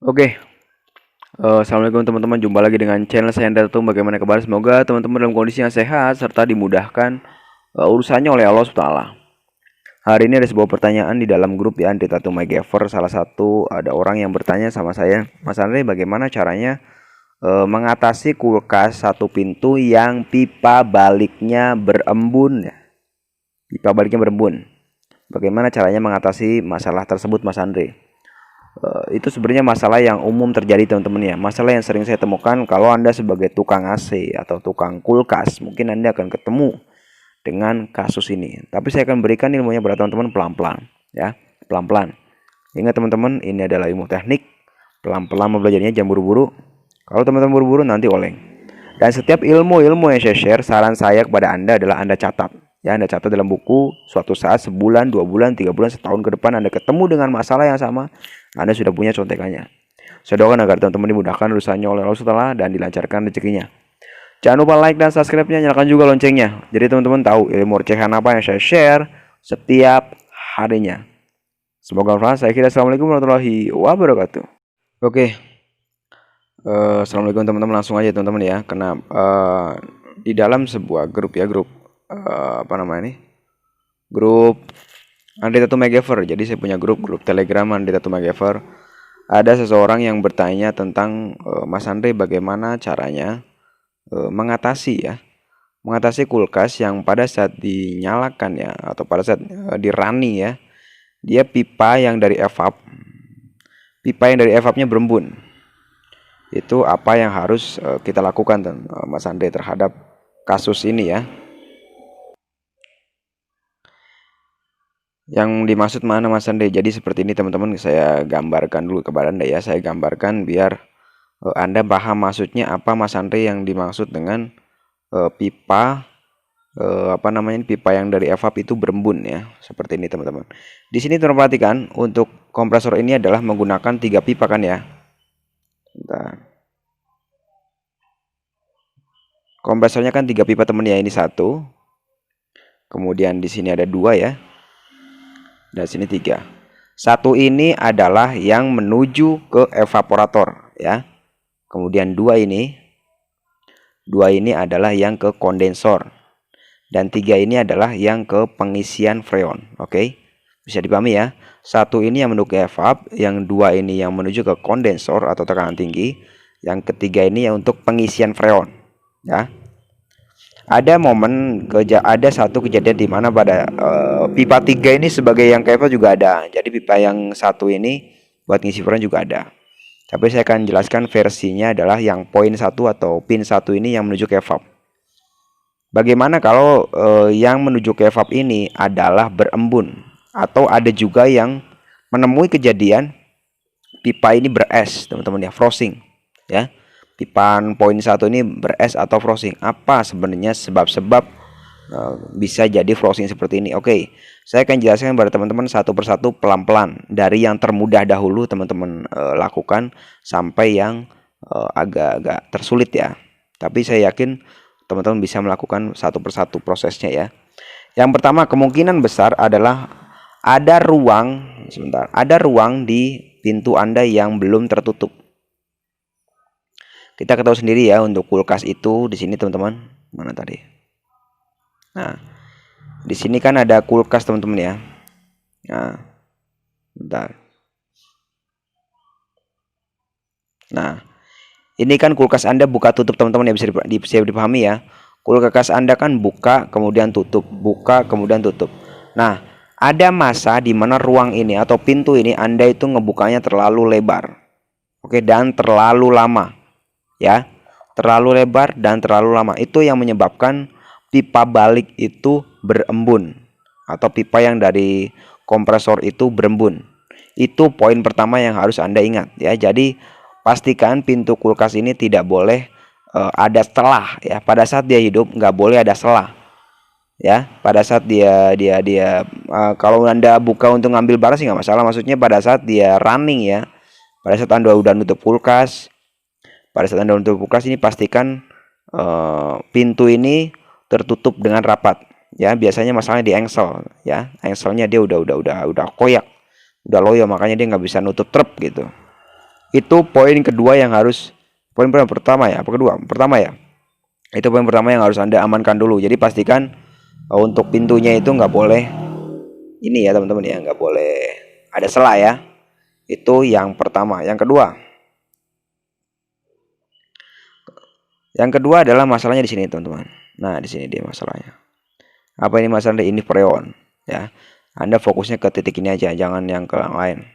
Oke, assalamualaikum teman-teman. Jumpa lagi dengan channel saya Anda Tum. Bagaimana kabar? Semoga teman-teman dalam kondisi yang sehat serta dimudahkan urusannya oleh Allah SWT. Hari ini ada sebuah pertanyaan di dalam grup ya, Anti Tattoo MacGyver. Salah satu ada orang yang bertanya sama saya, Mas Andre, bagaimana caranya mengatasi kulkas satu pintu yang pipa baliknya berembun? Pipa baliknya berembun. Bagaimana caranya mengatasi masalah tersebut, Mas Andre? Itu sebenarnya masalah yang umum terjadi teman-teman ya. Masalah yang sering saya temukan kalau Anda sebagai tukang AC atau tukang kulkas, mungkin Anda akan ketemu dengan kasus ini. Tapi saya akan berikan ilmunya pada teman-teman pelan-pelan ya, pelan-pelan. Ingat teman-teman, ini adalah ilmu teknik. Pelan-pelan belajarnya, jangan buru-buru. Kalau teman-teman buru-buru nanti oleng. Dan setiap ilmu-ilmu yang saya share, saran saya kepada Anda adalah Anda catat. Ya, Anda catat dalam buku. Suatu saat sebulan, 2 bulan, 3 bulan, setahun ke depan Anda ketemu dengan masalah yang sama, Anda sudah punya contekannya. Saya doakan agar teman-teman dimudahkan urusannya oleh Allah SWT dan dilancarkan rezekinya. Jangan lupa like dan subscribe-nya, nyalakan juga loncengnya. Jadi teman-teman tahu ilmu recehan apa yang saya share setiap harinya. Semoga bermanfaat. Saya kira assalamualaikum warahmatullahi wabarakatuh. Oke, assalamualaikum teman-teman. Langsung aja teman-teman ya. Karena di dalam sebuah grup ya, grup apa namanya ini? Grup Anti Tattoo MacGyver. Jadi saya punya grup Telegram Anti Tattoo MacGyver. Ada seseorang yang bertanya tentang Mas Andre, bagaimana caranya mengatasi kulkas yang pada saat dinyalakan ya, atau pada saat di running ya, dia pipa yang dari evapnya berembun. Itu apa yang harus kita lakukan Mas Andre terhadap kasus ini ya. Yang dimaksud mana Mas Andre? Jadi seperti ini teman-teman, saya gambarkan dulu kepada Anda ya. Saya gambarkan biar Anda paham maksudnya apa Mas Andre yang dimaksud dengan pipa pipa yang dari evap itu berembun ya. Seperti ini teman-teman. Di sini teman-teman perhatikan, untuk kompresor ini adalah menggunakan 3 pipa kan ya. Bentar. Kompresornya kan 3 pipa teman ya, ini 1. Kemudian di sini ada 2 ya. Dan sini 3. 1 ini adalah yang menuju ke evaporator ya. Kemudian 2 ini adalah yang ke kondensor. Dan 3 ini adalah yang ke pengisian freon. Oke. Bisa dipahami ya. 1 ini yang menuju ke evap, yang 2 ini yang menuju ke kondensor atau tekanan tinggi, yang ketiga ini yang untuk pengisian freon ya. Ada satu kejadian di mana pada pipa 3 ini sebagai yang ke evap juga ada. Jadi pipa yang 1 ini buat ngisi freon juga ada. Tapi saya akan jelaskan versinya adalah yang poin 1 atau pin 1 ini yang menuju ke evap. Bagaimana kalau yang menuju ke evap ini adalah berembun, atau ada juga yang menemui kejadian pipa ini beres teman-teman ya, frosting ya. Pipa poin 1 ini beres atau frosting. Apa sebenarnya sebab-sebab bisa jadi frosting seperti ini? Oke, saya akan jelaskan kepada teman-teman satu persatu pelan-pelan, dari yang termudah dahulu teman-teman lakukan sampai yang agak-agak tersulit ya. Tapi saya yakin teman-teman bisa melakukan satu persatu prosesnya ya. Yang pertama, kemungkinan besar adalah ada ruang di pintu Anda yang belum tertutup. Kita ketahui sendiri ya, untuk kulkas itu di sini teman-teman. Mana tadi? Nah, di sini kan ada kulkas teman-teman ya. Nah, bentar. Nah, ini kan kulkas Anda buka tutup teman-teman ya, bisa dipahami ya. Kulkas Anda kan buka kemudian tutup, buka kemudian tutup. Nah, ada masa di mana ruang ini atau pintu ini Anda itu ngebukanya terlalu lebar. Oke, dan terlalu lama. Ya. Terlalu lebar dan terlalu lama. Itu yang menyebabkan pipa balik itu berembun, atau pipa yang dari kompresor itu berembun. Itu poin pertama yang harus Anda ingat ya. Jadi pastikan pintu kulkas ini tidak boleh ada setelah ya. Pada saat dia hidup nggak boleh ada setelah ya. Pada saat dia kalau Anda buka untuk ngambil barang sih nggak masalah. Maksudnya pada saat dia running ya. Pada saat Anda udah nutup kulkas, ini pastikan pintu ini tertutup dengan rapat ya. Biasanya masalahnya di engsel ya. Engselnya dia udah koyak, udah loyo, makanya dia nggak bisa nutup trep gitu Itu poin kedua yang harus, poin pertama ya, apa kedua? Pertama ya. Itu poin pertama yang harus Anda amankan dulu. Jadi pastikan untuk pintunya itu nggak boleh ini ya teman-teman ya, nggak boleh ada celah ya. Itu yang pertama. Yang kedua adalah masalahnya di sini teman-teman. Nah di sini dia masalahnya. Apa ini masalah? Ini freon ya. Anda fokusnya ke titik ini aja, jangan yang ke yang lain.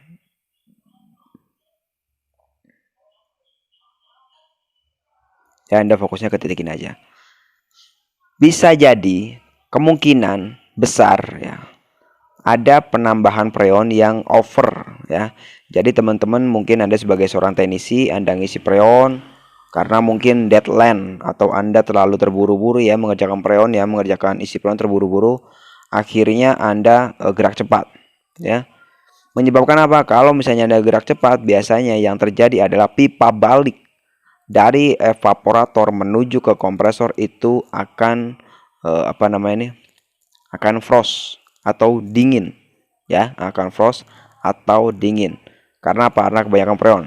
Ya Anda fokusnya ke titik ini aja. Bisa jadi kemungkinan besar ya ada penambahan freon yang over ya. Jadi teman-teman mungkin Anda sebagai seorang teknisi, Anda ngisi freon karena mungkin deadline atau Anda terlalu terburu-buru ya mengerjakan freon ya, mengerjakan isi freon terburu-buru, akhirnya Anda gerak cepat ya. Menyebabkan apa? Kalau misalnya Anda gerak cepat, biasanya yang terjadi adalah pipa balik dari evaporator menuju ke kompresor itu akan akan frost atau dingin ya, akan frost atau dingin. Karena apa? Karena kebanyakan freon.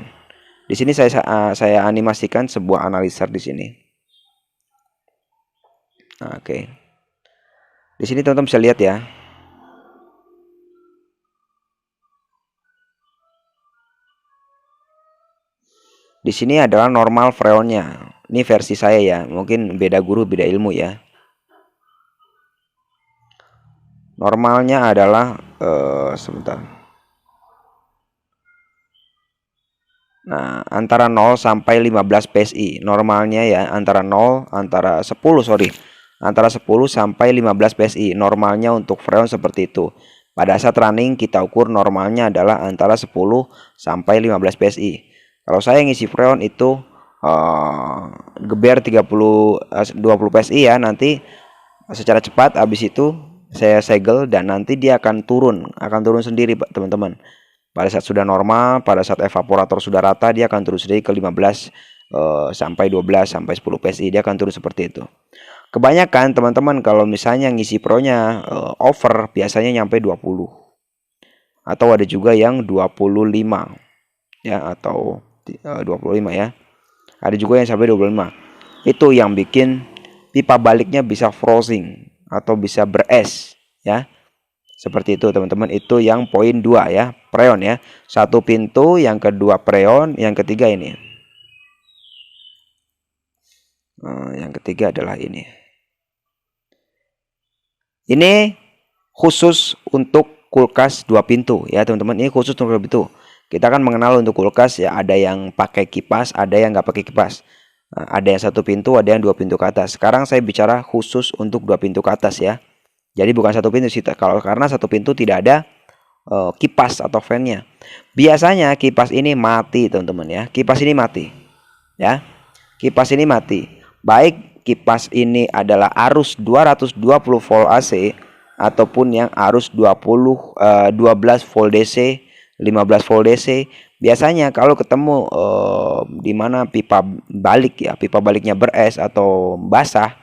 Di sini saya animasikan sebuah analiser di sini. Nah, oke. Di sini teman-teman bisa lihat ya. Di sini adalah normal freonnya. Ini versi saya ya. Mungkin beda guru, beda ilmu ya. Normalnya adalah sebentar. Nah, antara 0 sampai 15 PSI. Normalnya ya antara 10 sampai 15 PSI. Normalnya untuk freon seperti itu. Pada saat running kita ukur normalnya adalah antara 10 sampai 15 PSI. Kalau saya ngisi freon itu geber 20 PSI ya, nanti secara cepat habis itu saya segel dan nanti dia akan turun sendiri teman-teman. Pada saat sudah normal, pada saat evaporator sudah rata, dia akan turun sendiri ke 15 sampai 12 sampai 10 PSI, dia akan turun seperti itu. Kebanyakan teman-teman kalau misalnya ngisi pro-nya over biasanya nyampe 20. Atau ada juga yang 25 ya, atau 25 ya. Ada juga yang sampai 25. Itu yang bikin pipa baliknya bisa frozen atau bisa beres ya. Seperti itu teman-teman, itu yang poin 2 ya, freon ya. Satu pintu, yang kedua freon, yang ketiga ini. Yang ketiga adalah ini. Ini khusus untuk kulkas 2 pintu ya teman-teman. Ini khusus untuk 2 pintu. Kita akan mengenal untuk kulkas ya, ada yang pakai kipas, ada yang nggak pakai kipas. Ada yang 1 pintu, ada yang 2 pintu ke atas. Sekarang saya bicara khusus untuk 2 pintu ke atas ya. Jadi bukan 1 pintu sih, karena 1 pintu tidak ada kipas atau fan-nya. Biasanya kipas ini mati teman-teman ya. Kipas ini mati ya. Kipas ini mati. Baik kipas ini adalah arus 220 volt AC ataupun yang arus 12 volt DC, 15 volt DC. Biasanya kalau ketemu di mana pipa balik ya, pipa baliknya beres atau basah,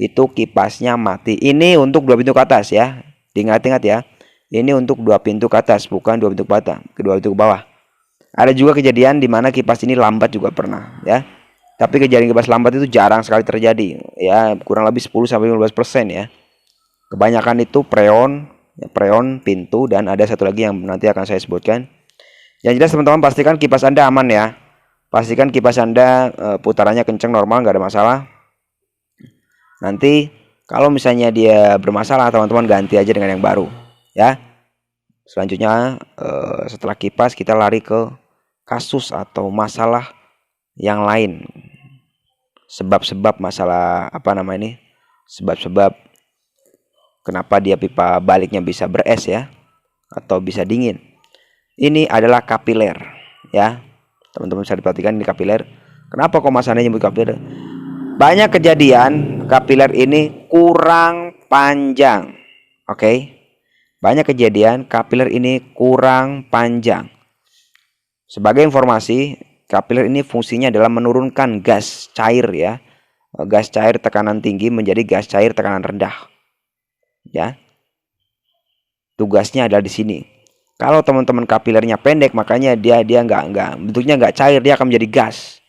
itu kipasnya mati. Ini untuk 2 pintu ke atas ya. Diingat-ingat ya. Ini untuk 2 pintu ke atas, bukan 2 pintu ke bawah, kedua pintu ke bawah. Ada juga kejadian di mana kipas ini lambat juga pernah ya. Tapi kejadian kipas lambat itu jarang sekali terjadi ya, kurang lebih 10 sampai 15% ya. Kebanyakan itu freon, pintu, dan ada satu lagi yang nanti akan saya sebutkan. Yang jelas teman-teman, pastikan kipas Anda aman ya. Pastikan kipas Anda putarannya kencang, normal, nggak ada masalah. Nanti kalau misalnya dia bermasalah, teman-teman ganti aja dengan yang baru ya. Selanjutnya setelah kipas kita lari ke kasus atau masalah yang lain. Sebab-sebab masalah sebab-sebab kenapa dia pipa baliknya bisa beres ya, atau bisa dingin. Ini adalah kapiler ya. Teman-teman bisa diperhatikan ini kapiler. Kenapa kok masalahnya nyebut kapiler? Banyak kejadian kapiler ini kurang panjang. Oke. Banyak kejadian kapiler ini kurang panjang. Sebagai informasi, kapiler ini fungsinya adalah menurunkan gas cair ya. Gas cair tekanan tinggi menjadi gas cair tekanan rendah. Ya. Tugasnya adalah di sini. Kalau teman-teman kapilernya pendek, makanya dia nggak bentuknya nggak cair, dia akan menjadi gas.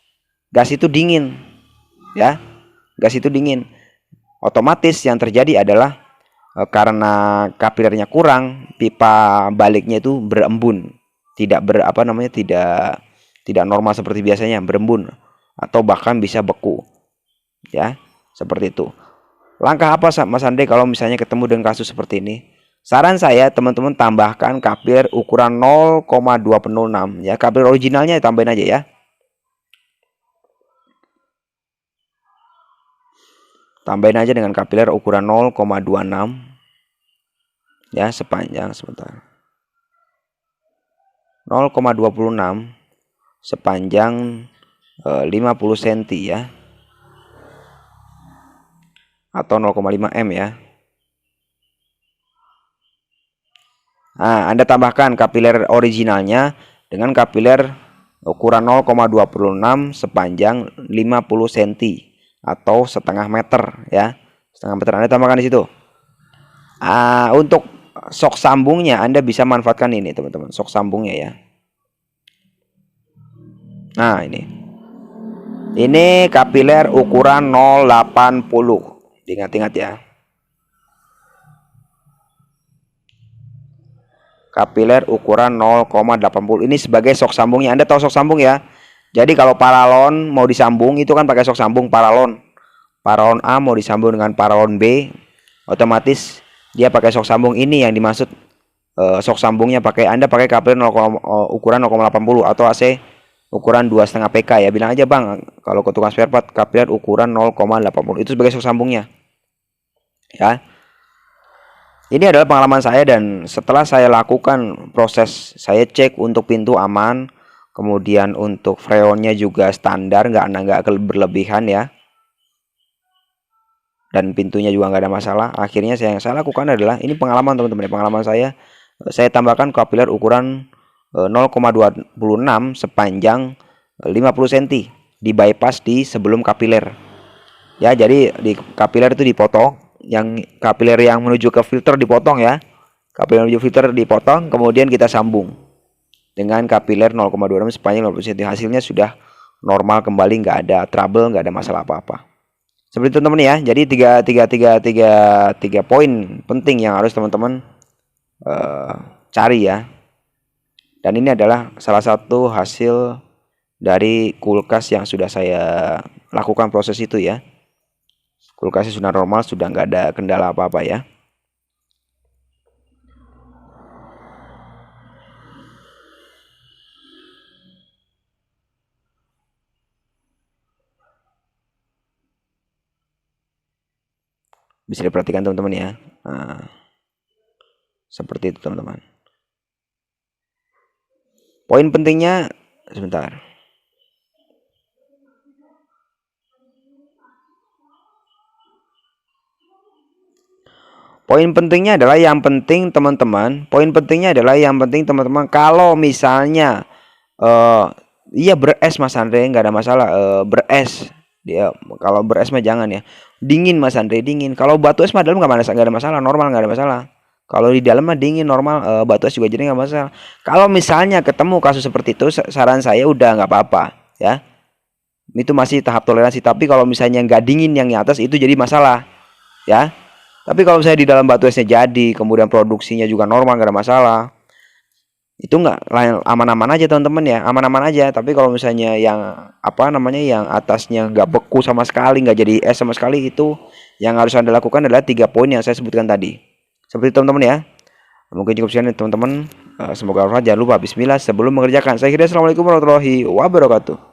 Gas itu dingin, ya. Gas itu dingin. Otomatis yang terjadi adalah karena kapilernya kurang, pipa baliknya itu berembun, tidak tidak normal seperti biasanya, berembun atau bahkan bisa beku, ya, seperti itu. Langkah apa Mas Andre kalau misalnya ketemu dengan kasus seperti ini? Saran saya teman-teman tambahkan kapiler ukuran 0,206 ya. Kapiler originalnya tambahin aja ya. Tambahin aja dengan kapiler ukuran 0,26 ya, sepanjang sebentar. 0,26 sepanjang 50 cm ya. Atau 0,5 m ya. Nah, Anda tambahkan kapiler originalnya dengan kapiler ukuran 0,26 sepanjang 50 cm atau setengah meter ya. Setengah meter Anda tambahkan di situ. Untuk sok sambungnya Anda bisa manfaatkan ini teman-teman, sok sambungnya ya. Nah, ini kapiler ukuran 080. Ingat-ingat ya. Kapiler ukuran 0,80 ini sebagai sok sambungnya. Anda tahu sok sambung ya. Jadi kalau paralon mau disambung itu kan pakai sok sambung paralon. Paralon A mau disambung dengan paralon B, otomatis dia pakai sok sambung. Ini yang dimaksud sok sambungnya Anda pakai kapiler ukuran 0,80 atau AC ukuran 2,5 PK ya. Bilang aja Bang, kalau ke tukang spare part kapiler ukuran 0,80 itu sebagai sok sambungnya. Ya. Ini adalah pengalaman saya dan setelah saya lakukan proses, saya cek untuk pintu aman, kemudian untuk freonnya juga standar, nggak berlebihan ya. Dan pintunya juga nggak ada masalah. Akhirnya yang saya lakukan adalah, ini pengalaman teman-teman, pengalaman saya tambahkan kapiler ukuran 0,26 sepanjang 50 cm di bypass di sebelum kapiler. Ya, jadi di kapiler itu dipotong. Yang kapiler yang menuju ke filter dipotong ya. Kapiler menuju filter dipotong, kemudian kita sambung dengan kapiler 0,26 sepanjang 50 cm. Hasilnya sudah normal kembali, nggak ada trouble, nggak ada masalah apa-apa. Seperti itu teman-teman ya. Jadi tiga poin penting yang harus teman-teman cari ya. Dan ini adalah salah satu hasil dari kulkas yang sudah saya lakukan proses itu ya. Kulkasnya sudah normal, sudah nggak ada kendala apa-apa ya. Bisa diperhatikan teman-teman ya. Nah, seperti itu teman-teman. Poin pentingnya sebentar. Poin pentingnya adalah yang penting teman-teman. Poin pentingnya adalah yang penting teman-teman. Kalau misalnya iya beres Mas Andre, nggak ada masalah. Beres dia, kalau beres mah jangan ya. Dingin Mas Andre, dingin. Kalau batu es mah dalam nggak ada masalah, normal, nggak ada masalah. Kalau di dalam mah dingin normal, batu es juga jadi nggak masalah. Kalau misalnya ketemu kasus seperti itu, saran saya udah nggak apa-apa ya. Itu masih tahap toleransi. Tapi kalau misalnya nggak dingin yang di atas itu jadi masalah ya. Tapi kalau misalnya di dalam batu esnya jadi, kemudian produksinya juga normal, nggak ada masalah, itu nggak aman-aman aja teman-teman ya, aman-aman aja. Tapi kalau misalnya yang yang atasnya nggak beku sama sekali, nggak jadi es sama sekali, itu yang harus Anda lakukan adalah 3 poin yang saya sebutkan tadi. Seperti itu teman-teman ya. Mungkin cukup sekian teman-teman. Semoga bermanfaat. Jangan lupa bismillah sebelum mengerjakan. Saya kira assalamualaikum warahmatullahi wabarakatuh.